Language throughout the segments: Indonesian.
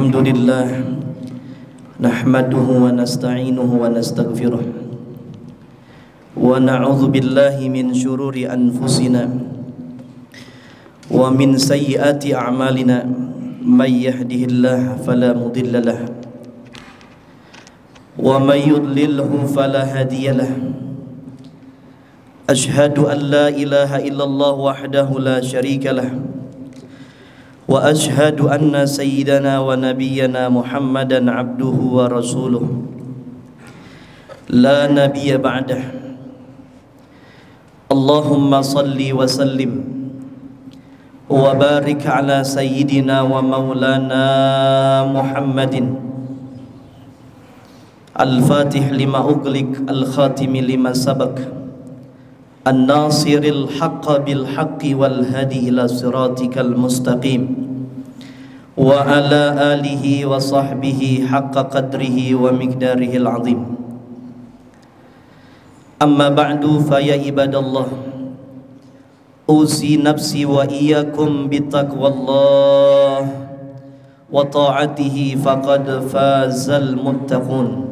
Alhamdulillah nahmaduhu wa nasta'inuhu wa nastaghfiruh wa na'udzu billahi min syururi anfusina wa min sayyiati a'malina may yahdihillahu fala mudilla lahu wa may yudlilhu fala hadiya lahu. Ashhadu an la ilaha illallah wahdahu la syarika lahu wa ashhadu anna sayyidana wa nabiyyana Muhammadan abduhu wa rasuluh la nabiyya ba'dah. Allahumma salli wa sallim wa barik ala sayyidina wa maulana Muhammadin al-fatih lima ughliq al-khatimi lima sabaq an-nasiril haqqa bil haqqi wal hadi ila siratikal mustaqim wa ala alihi wa sahbihi haqqa qadrihi wa miqdarihil azim. Amma ba'du, fa ya ibadallah, usi nafsi wa iyyakum bittaqwallah wa ta'atihi faqad fazal muttaqun.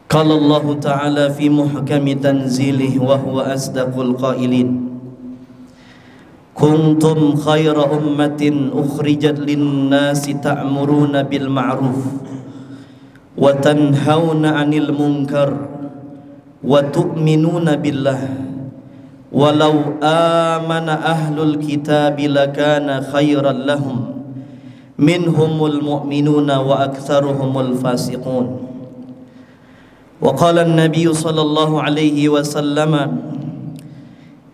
Qala Allah Ta'ala fi muhkami tanzilih wa huwa asdaqul qailin. Kuntum khayra ummatin ukhrijat linnasi ta'muruna bil ma'ruf wa tanhauna 'anil munkar wa tu'minuna billah walau amana ahlul kitabi lakana khayran lahum minhumul mu'minuna wa aktsaruhumul fasiqun. Wa qala an-nabiy sallallahu alaihi wasallam,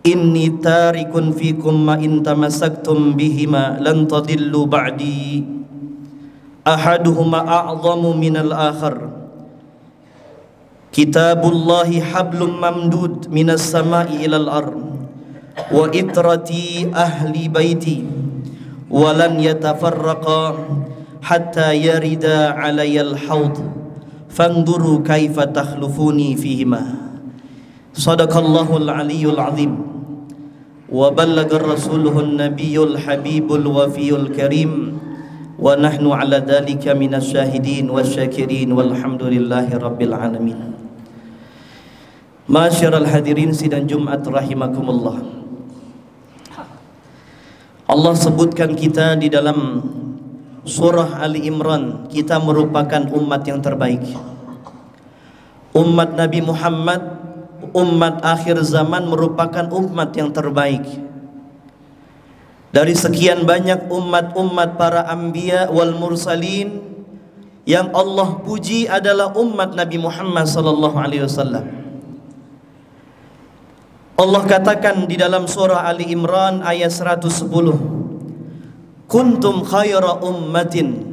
inni tarikun fikum ma in tamassaktum bihima lan tadillu ba'di ahaduhuma a'zamu minal akhar kitabullahi hablum mamdud minas sama'i ilal ard wa itrati ahli baiti wa lan yatafarraqa hatta yarida alayal haud fanduru kaifa takhlufuni fihima. Sadaqallahul aliyyul azim wa ballagar rasuluhun nabiyyul habibul wafiyul karim wa nahnu ala dhalika minas syahidin wasyakirin walhamdulillahi rabbil alamin. Masyiral hadirin sidang Jumat rahimakumullah, Allah sebutkan kita di dalam surah Ali Imran, kita merupakan umat yang terbaik, umat Nabi Muhammad, umat akhir zaman merupakan umat yang terbaik. Dari sekian banyak umat-umat para anbiya wal mursalin, yang Allah puji adalah umat Nabi Muhammad sallallahu alaihi wasallam. Allah katakan di dalam surah Ali Imran ayat 110, kuntum khaira ummatin,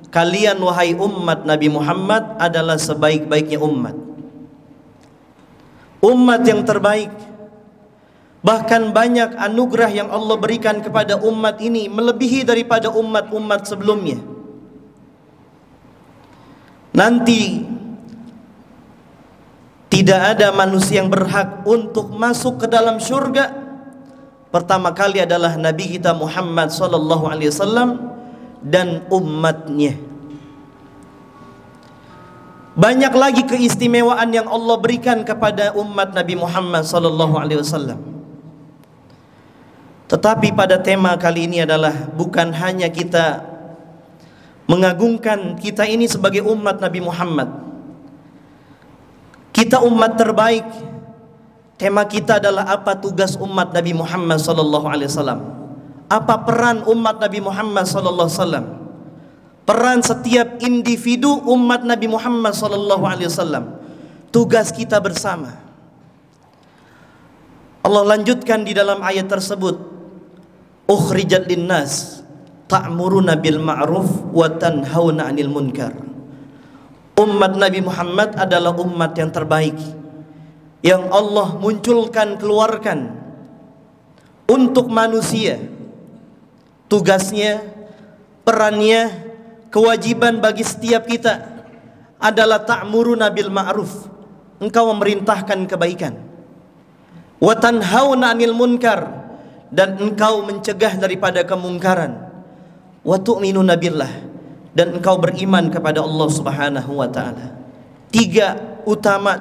kalian wahai umat Nabi Muhammad adalah sebaik-baiknya umat, umat yang terbaik. Bahkan banyak anugerah yang Allah berikan kepada umat ini melebihi daripada umat-umat sebelumnya. Nanti tidak ada manusia yang berhak untuk masuk ke dalam surga. Pertama kali adalah Nabi kita Muhammad sallallahu alaihi wasallam dan umatnya. Banyak lagi keistimewaan yang Allah berikan kepada umat Nabi Muhammad sallallahu alaihi wasallam. Tetapi pada tema kali ini adalah bukan hanya kita mengagungkan kita ini sebagai umat Nabi Muhammad, kita umat terbaik. Tema kita adalah apa tugas umat Nabi Muhammad sallallahu alaihi wasallam? Apa peran umat Nabi Muhammad sallallahu alaihi wasallam? Peran setiap individu umat Nabi Muhammad sallallahu alaihi wasallam. Tugas kita bersama. Allah lanjutkan di dalam ayat tersebut, ukhrijat linnas ta'muruna bil ma'ruf wa tanhauna 'anil munkar. Umat Nabi Muhammad adalah umat yang terbaik, yang Allah munculkan, keluarkan untuk manusia. Tugasnya, perannya, kewajiban bagi setiap kita adalah ta'muruna bil ma'ruf, engkau memerintahkan kebaikan, wa tanhauna 'anil munkar, dan engkau mencegah daripada kemungkaran, wa tu'minuna billah, dan engkau beriman kepada Allah Subhanahu wa taala. Tiga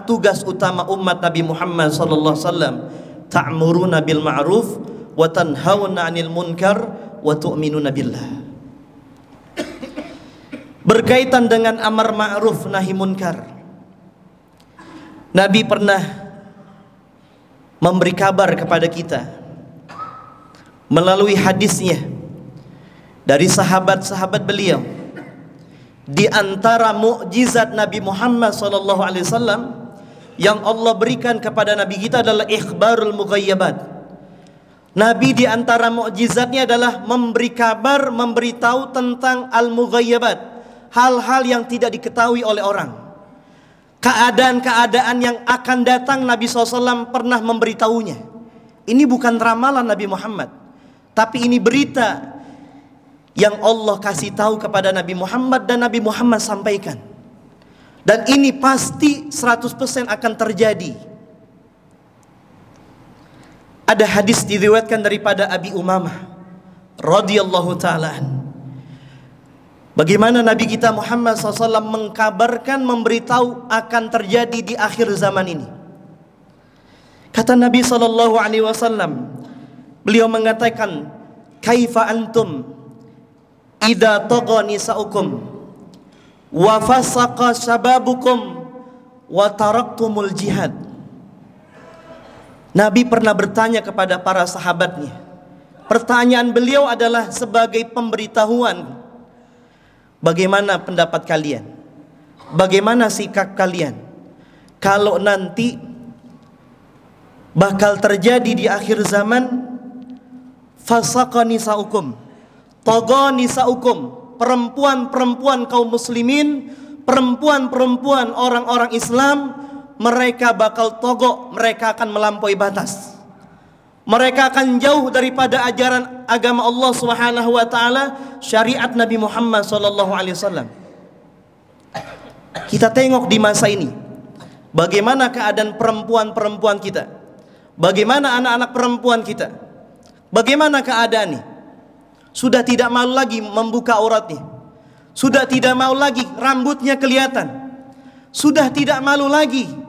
tugas utama umat Nabi Muhammad sallallahu alaihi wasallam, ta'muruna bil ma'ruf wa tanhauna 'anil munkar wa tu'minuna billah. Berkaitan dengan amar ma'ruf nahi munkar, Nabi pernah memberi kabar kepada kita melalui hadisnya dari sahabat-sahabat beliau. Di antara mukjizat Nabi Muhammad SAW yang Allah berikan kepada Nabi kita adalah ikhbarul mughayyabat. Nabi di antara mukjizatnya adalah memberi kabar, memberitahu tentang al-mughayyabat, hal-hal yang tidak diketahui oleh orang. Keadaan-keadaan yang akan datang Nabi SAW pernah memberitahunya. Ini bukan ramalan Nabi Muhammad, tapi ini berita yang Allah kasih tahu kepada Nabi Muhammad dan Nabi Muhammad sampaikan. Dan ini pasti 100% akan terjadi. Ada hadis diriwayatkan daripada Abi Umamah radhiyallahu ta'ala. Bagaimana Nabi kita Muhammad SAW mengkabarkan, memberitahu akan terjadi di akhir zaman ini. Kata Nabi SAW, beliau mengatakan, kaifa antum idza tagha nisaukum wa fasaqa shababukum wa taraktumul jihad. Nabi pernah bertanya kepada para sahabatnya. Pertanyaan beliau adalah sebagai pemberitahuan. Bagaimana pendapat kalian? Bagaimana sikap kalian kalau nanti bakal terjadi di akhir zaman fasaqa nisaukum, tagha nisaukum, perempuan-perempuan kaum muslimin, perempuan-perempuan orang-orang Islam, mereka bakal togok, mereka akan melampaui batas. Mereka akan jauh daripada ajaran agama Allah Subhanahu wa taala, syariat Nabi Muhammad sallallahu alaihi wasallam. Kita tengok di masa ini bagaimana keadaan perempuan-perempuan kita. Bagaimana anak-anak perempuan kita? Bagaimana keadaannya? Sudah tidak mau lagi membuka auratnya. Sudah tidak mau lagi rambutnya kelihatan. Sudah tidak malu lagi.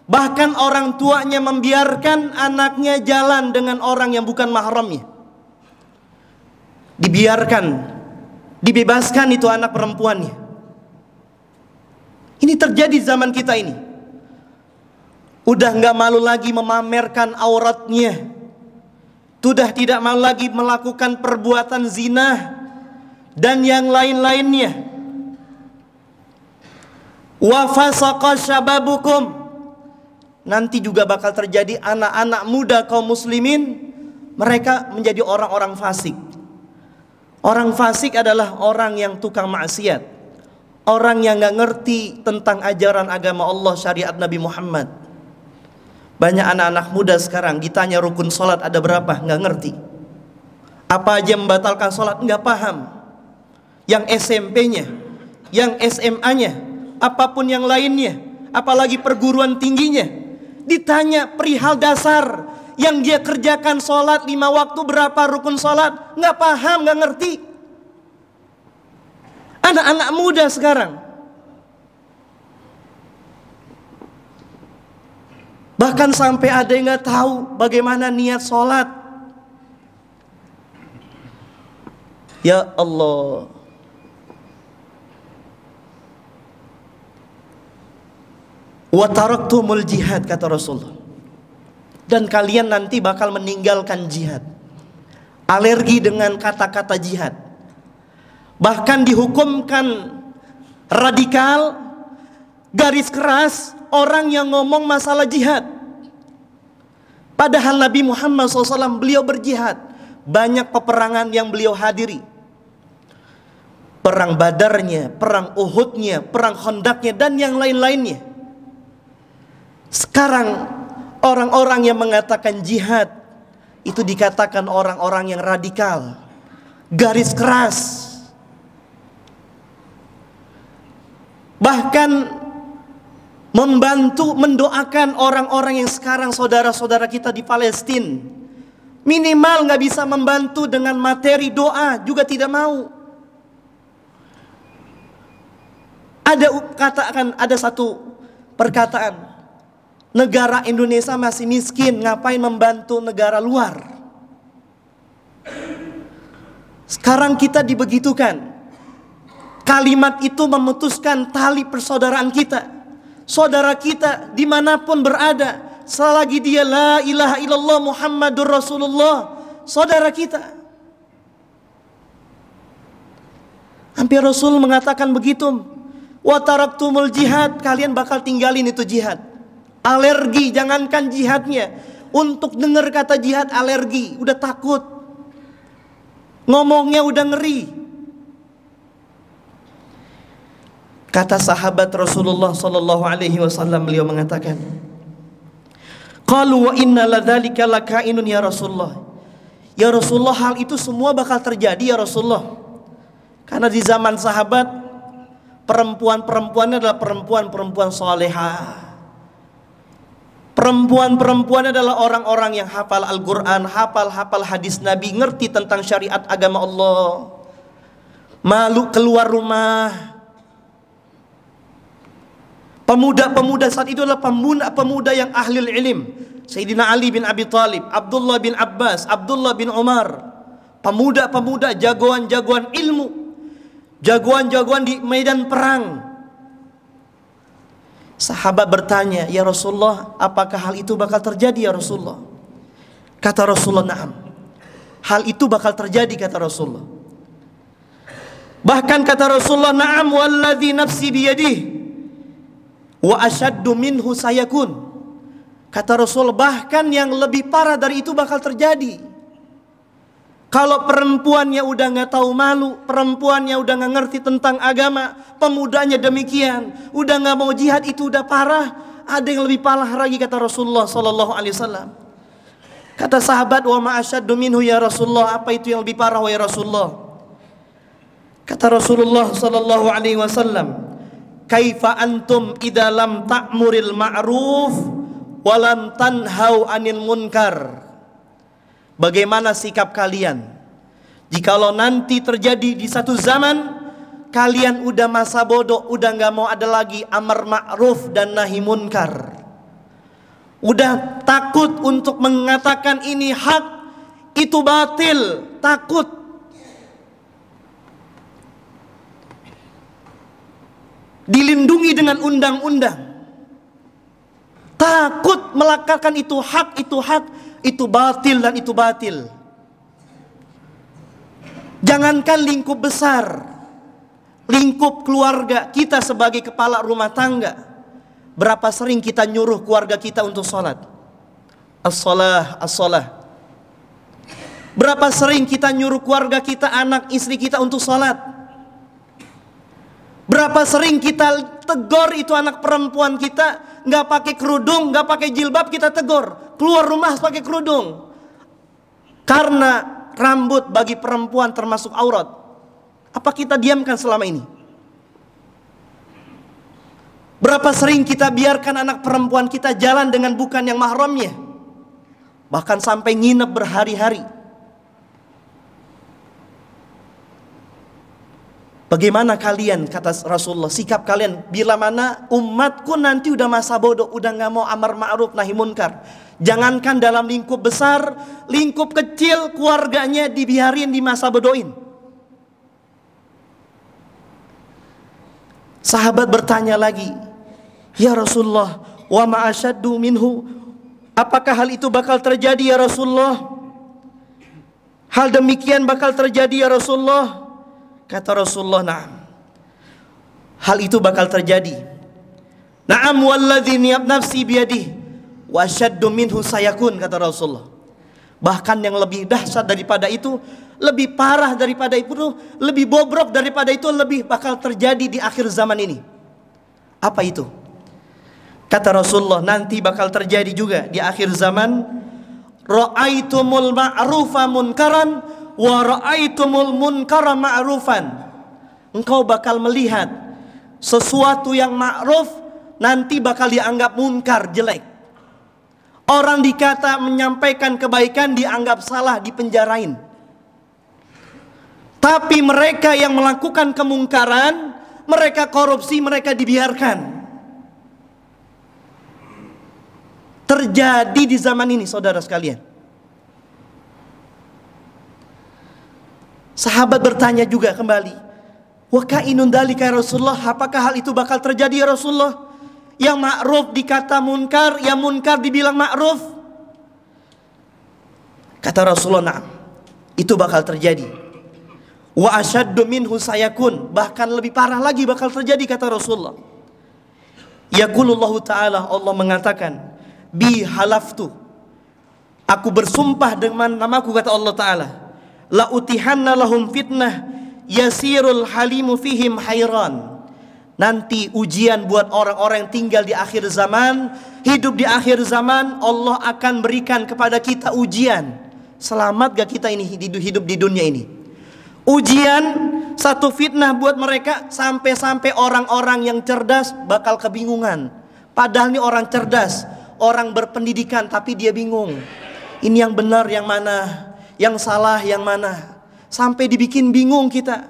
Bahkan orang tuanya membiarkan anaknya jalan dengan orang yang bukan mahramnya. Dibiarkan, dibebaskan itu anak perempuannya. Ini terjadi zaman kita ini. Udah nggak malu lagi memamerkan auratnya. Sudah tidak mau lagi melakukan perbuatan zina dan yang lain-lainnya. Wa fasaqa syababukum. Nanti juga bakal terjadi anak-anak muda kaum muslimin, mereka menjadi orang-orang fasik. Orang fasik adalah orang yang tukang maksiat, orang yang gak ngerti tentang ajaran agama Allah, syariat Nabi Muhammad. Banyak anak-anak muda sekarang ditanya rukun sholat ada berapa, gak ngerti. Apa aja membatalkan sholat, gak paham. Yang SMP-nya, yang SMA-nya, apapun yang lainnya, apalagi perguruan tingginya, ditanya perihal dasar yang dia kerjakan, sholat 5 waktu berapa rukun sholat, nggak paham, nggak ngerti. Anak-anak muda sekarang, bahkan sampai ada yang nggak tahu bagaimana niat sholat. Ya Allah. Wa taraktumul jihad, kata Rasulullah. Dan kalian nanti bakal meninggalkan jihad. Alergi dengan kata-kata jihad. Bahkan dihukumkan radikal, garis keras orang yang ngomong masalah jihad. Padahal Nabi Muhammad SAW beliau berjihad. Banyak peperangan yang beliau hadiri. Perang Badarnya, perang Uhudnya, perang Khandaqnya, dan yang lain-lainnya. Sekarang orang-orang yang mengatakan jihad itu dikatakan orang-orang yang radikal, garis keras. Bahkan membantu, mendoakan orang-orang yang sekarang saudara-saudara kita di Palestina. Minimal gak bisa membantu dengan materi doa juga tidak mau. Ada satu perkataan, negara Indonesia masih miskin, ngapain membantu negara luar? Sekarang kita dibegitukan. Kalimat itu memutuskan tali persaudaraan kita. Saudara kita dimanapun berada, selagi dia la ilaha illallah Muhammadur Rasulullah, saudara kita. Hampir Rasul mengatakan begitu, wa taraktumul jihad, kalian bakal tinggalin itu jihad. Alergi, jangankan jihadnya, untuk dengar kata jihad alergi, udah takut. Ngomongnya udah ngeri. Kata sahabat Rasulullah sallallahu alaihi wasallam, beliau mengatakan, qalu wa inna ladzalika lakainun ya Rasulullah. Ya Rasulullah, hal itu semua bakal terjadi ya Rasulullah. Karena di zaman sahabat, perempuan-perempuannya adalah perempuan-perempuan salehah. Perempuan-perempuan adalah orang-orang yang hafal Al-Quran, hafal hadis Nabi, ngerti tentang syariat agama Allah. Malu keluar rumah. Pemuda-pemuda saat itu adalah pemuda yang ahli ilm. Sayyidina Ali bin Abi Thalib, Abdullah bin Abbas, Abdullah bin Umar. Pemuda-pemuda jagoan-jagoan ilmu, jagoan-jagoan di medan perang. Sahabat bertanya, ya Rasulullah, apakah hal itu bakal terjadi ya Rasulullah? Kata Rasulullah, na'am, hal itu bakal terjadi, kata Rasulullah. Bahkan kata Rasulullah, na'am walladzi nafsi biyadihi wa asyaddu minhu sayakun. Kata Rasul, bahkan yang lebih parah dari itu bakal terjadi. Kalau perempuannya udah gak tahu malu, perempuannya udah gak ngerti tentang agama, pemudanya demikian, udah gak mau jihad, itu udah parah. Ada yang lebih parah lagi, kata Rasulullah sallallahu alaihi wasallam. Kata sahabat, wa ma asyaddu minhu ya Rasulullah, apa itu yang lebih parah wahai Rasulullah? Kata Rasulullah sallallahu alaihi wasallam, kaifa antum idza lam ta'muril ma'ruf wa lam tanhau 'anil munkar. Bagaimana sikap kalian jikalau nanti terjadi di satu zaman kalian udah masa bodoh, udah gak mau ada lagi amar ma'ruf dan nahi munkar, udah takut untuk mengatakan ini hak, itu batil, takut. Dilindungi dengan undang-undang, takut melakukan itu hak, itu batil dan itu batil. Jangankan lingkup besar, lingkup keluarga kita sebagai kepala rumah tangga, berapa sering kita nyuruh keluarga kita untuk sholat? As-shalah, as-shalah. Berapa sering kita nyuruh keluarga kita, anak istri kita untuk sholat? Berapa sering kita tegur itu anak perempuan kita, nggak pakai kerudung, nggak pakai jilbab, kita tegur, keluar rumah pakai kerudung. Karena rambut bagi perempuan termasuk aurat. Apa kita diamkan selama ini? Berapa sering kita biarkan anak perempuan kita jalan dengan bukan yang mahramnya, bahkan sampai nginep berhari-hari. Bagaimana kalian, kata Rasulullah, sikap kalian bila mana umatku nanti udah masa bodoh, udah gak mau amar ma'ruf nahi munkar. Jangankan dalam lingkup besar, lingkup kecil keluarganya dibiarin di masa bodohin. Sahabat bertanya lagi, ya Rasulullah, wa ma'asyaddu minhu, apakah hal itu bakal terjadi ya Rasulullah? Hal demikian bakal terjadi ya Rasulullah? Kata Rasulullah, na'am, hal itu bakal terjadi. Na'am walladzi nafsi biyadihi wa asyaddu minhu sayakun, kata Rasulullah. Bahkan yang lebih dahsyat daripada itu, lebih parah daripada itu, lebih bobrok daripada itu, lebih bakal terjadi di akhir zaman ini. Apa itu? Kata Rasulullah, nanti bakal terjadi juga di akhir zaman, ra'aitumul ma'rufa munkaran wa ra'aitumul munkara ma'rufan. Engkau bakal melihat sesuatu yang ma'ruf nanti bakal dianggap munkar, jelek. Orang dikata menyampaikan kebaikan dianggap salah, dipenjarain. Tapi mereka yang melakukan kemungkaran mereka korupsi, mereka dibiarkan. Terjadi di zaman ini, saudara sekalian. Sahabat bertanya juga kembali, wa kainun dalika ya Rasulullah, apakah hal itu bakal terjadi ya Rasulullah? Yang ma'ruf dikata munkar, yang munkar dibilang ma'ruf. Kata Rasulullah, na'am, itu bakal terjadi. Wa asyaddu minhu sayakun, bahkan lebih parah lagi bakal terjadi, kata Rasulullah. Yaqulullahu ta'ala, Allah mengatakan, bi halaftu, aku bersumpah dengan namaku, kata Allah Ta'ala, la utihanna lahum fitnah yasirul halimu fihim hayran. Nanti ujian buat orang-orang yang tinggal di akhir zaman, hidup di akhir zaman, Allah akan berikan kepada kita ujian. Selamat gak kita ini hidup di dunia ini? Ujian, satu fitnah buat mereka, sampai-sampai orang-orang yang cerdas bakal kebingungan. Padahal ini orang cerdas, orang berpendidikan, tapi dia bingung. Ini yang benar yang mana, yang salah yang mana. Sampai dibikin bingung kita.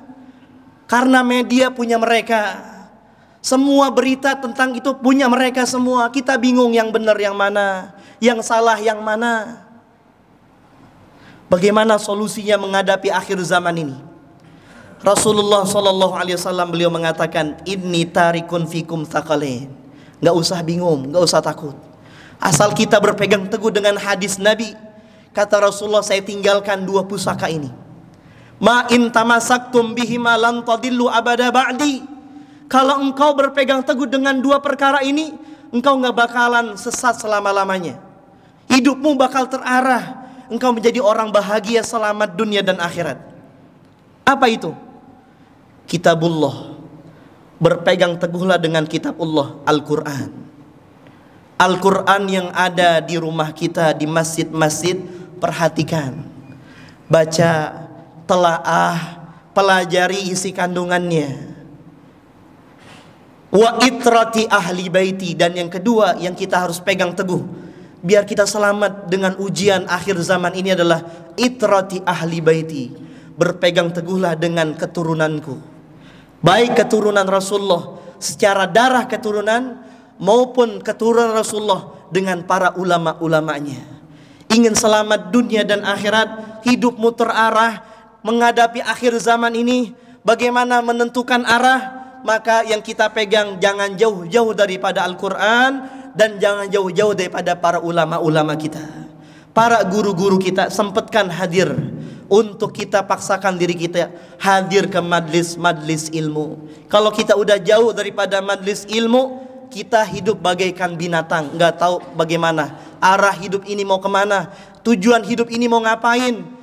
Karena media punya mereka, semua berita tentang itu punya mereka semua. Kita bingung yang benar yang mana, yang salah yang mana. Bagaimana solusinya menghadapi akhir zaman ini? Rasulullah SAW beliau mengatakan, inni tarikun fikum tsaqalain. Gak usah bingung, gak usah takut. Asal kita berpegang teguh dengan hadis Nabi. Kata Rasulullah, saya tinggalkan dua pusaka ini. Ma in tamasaktum bihima lan tadillu abada ba'di. Kalau engkau berpegang teguh dengan dua perkara ini, engkau gak bakalan sesat selama-lamanya. Hidupmu bakal terarah. Engkau menjadi orang bahagia, selamat dunia dan akhirat. Apa itu? Kitabullah. Berpegang teguhlah dengan kitab Allah, Al-Quran. Al-Quran yang ada di rumah kita, di masjid-masjid, perhatikan, baca, telaah, pelajari isi kandungannya. Wa itrati ahli baiti, dan yang kedua yang kita harus pegang teguh biar kita selamat dengan ujian akhir zaman ini adalah itrati ahli baiti. Berpegang teguhlah dengan keturunanku, baik keturunan Rasulullah secara darah keturunan maupun keturunan Rasulullah dengan para ulama-ulamanya. Ingin selamat dunia dan akhirat, hidupmu terarah menghadapi akhir zaman ini, bagaimana menentukan arah? Maka yang kita pegang jangan jauh-jauh daripada Al-Quran, dan jangan jauh-jauh daripada para ulama-ulama kita, para guru-guru kita. Sempatkan hadir, untuk kita paksakan diri kita hadir ke majlis-majlis ilmu. Kalau kita udah jauh daripada majlis ilmu, kita hidup bagaikan binatang, nggak tahu bagaimana arah hidup ini mau kemana, tujuan hidup ini mau ngapain.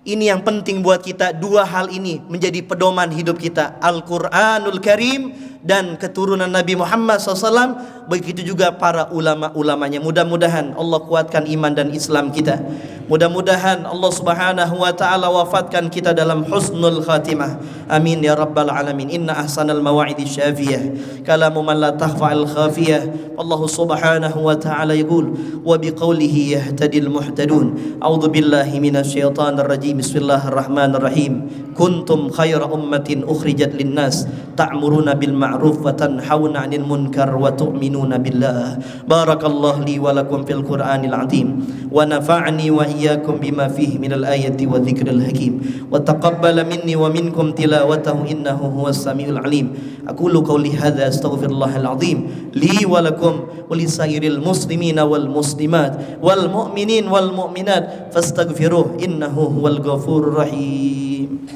Ini yang penting buat kita, dua hal ini menjadi pedoman hidup kita, Al-Quranul Karim dan keturunan Nabi Muhammad SAW. Begitu juga para ulama-ulamanya. Mudah-mudahan Allah kuatkan iman dan Islam kita. Mudah-mudahan Allah Subhanahu wa ta'ala wafatkan kita dalam husnul khatimah. Amin ya rabbal alamin. Inna ahsanal mawa'idi syafiyah kalamu man la takhfa'al khafiyah. Allah Subhanahu wa ta'ala yaqul wa biqawlihi yahtadil muhtadun. A'udzu billahi minasyaitonir rajim. Bismillahirrahmanirrahim. Kuntum khayra ummatin ukhrijat linnas ta'muruna bil ma'ruf wa tanhauna 'anil munkar wa tu'minuna billah. Barakallahu li wa lakum fil Qur'anil 'azim wa nafa'ani wa iyyakum bima fihi minal ayati wa dzikril hakim wa taqabbala minni wa minkum tilawatahu innahu huwas samiul alim. Aqulu qawli hadza astaghfirullahal 'azim li wa lakum wa lisairil muslimina wal muslimat wal mu'minin wal mu'minat fastaghfiruh innahu huwal ghafurur rahim.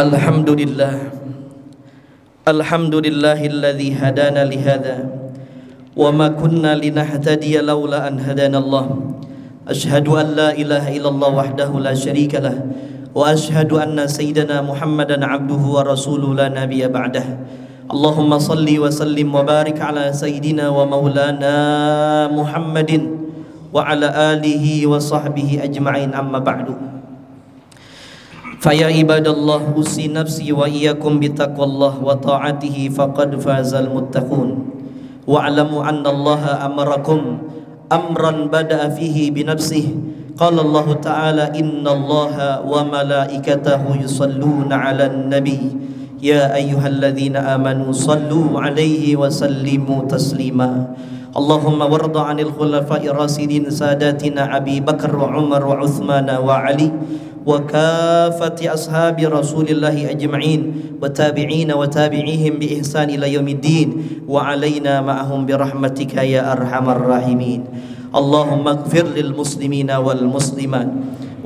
Alhamdulillah, alhamdulillahilladzi hadana lihada wa ma kunna linahtadiya laula an hadanallah. Asyhadu an la ilaha illallah wahdahu la syarika lah wa asyhadu anna sayyidana Muhammadan abduhu wa rasuluhu la nabiyya ba'dah. Allahumma salli wa sallim wa barik ala sayyidina wa maulana Muhammadin wa ala alihi wa sahbihi ajma'in, amma ba'du. Faya ibadallah, usi nafsi wa iyyakum bitaqwallah wa ta'atihi faqad fazal muttaqun. wa'lamu anna Allaha amarakum amran bada'a fihi binafsihi. Qala Allah Ta'ala, innallaha wa malaikatahu yusalluna 'alan nabi ya ayyuhalladzina amanu sallu 'alaihi wa sallimu taslima. Allahumma warda 'anil khulafa'ir rasyidin sadatina Abi Bakar wa Umar wa Uthman wa Ali wa kafati ashabi Rasulillahi ajma'in wa tabi'ina wa tabi'ihim bi ihsan ila yaumiddin wa alaina ma'ahum bi rahmatika ya arhamar rahimin. Allahumma ighfir lil muslimina wal muslimat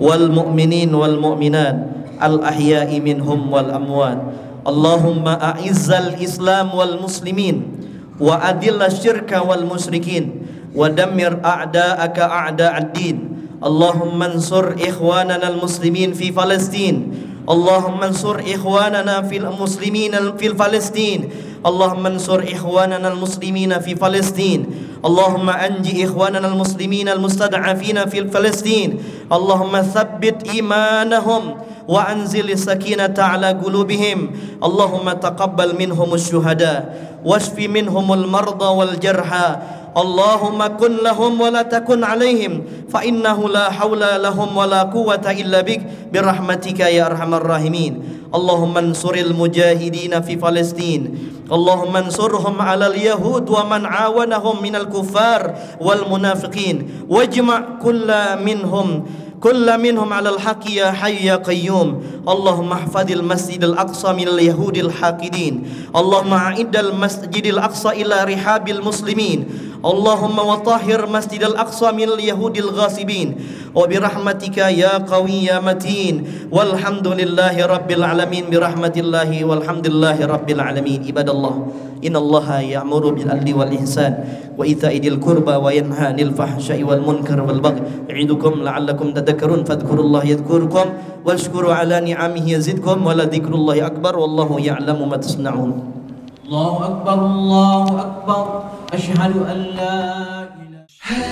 wal mu'minin wal mu'minat al ahya'i minhum wal amwat. Allahumma a'izzal islam wal muslimin wa adilla syirka wal musyrikin wa dammir a'da'aka a'da'ad din. Allahumma ansur ikhwanana al-muslimin fi Palestin. Allahumma ansur ikhwanana fil muslimin fil Palestin. Allahumma ansur ikhwanana al-muslimin fi Palestin. Allahumma anji ikhwanana al-muslimin al-mustad'afina fil Palestin. Allahumma thabbit imanahum wa anzil sakinata ala qulubihim. Allahumma taqabbal minhumus syuhada washfi minhumul marda wal jarha. Allahumma kun lahum wa la takun alaihim fa innahu la hawla lahum wa la quwwata illa bik birahmatika ya arhamar rahimin. Allahumma ansuril mujahidina fi Palestin. Allahumma ansurhum ala al-yahud wa man awanahum minal kuffar wal munafiqin wajma' kulla minhum ala al-haqqi ya hayy ya qayyum. Allahumma ihfadil masjidil aqsa minal yahudil haqidin. Allahumma a'idal masjidil aqsa ila rihabil muslimin. Allahumma wa tahhir masjidil aqsa minal yahudil ghasibin wa birahmatika ya qawi ya matin. Walhamdulillahi rabbil alamin birahmatillahi walhamdulillahi rabbil alamin. Ibadallah, innallaha ya'muru bil adli wal ihsan wa ita'i dzil qurba wa yanha 'anil fahsya'i wal munkar wal baghi ya'idukum la'allakum tadhakkarun. Fadhkurullaha yadhkurkum washkuru 'ala ni'amihi yazidkum wa la dzikrullahi akbar wallahu ya'lamu ma tasna'un. Allahu akbar, Allahu akbar, asyhadu an la ilaha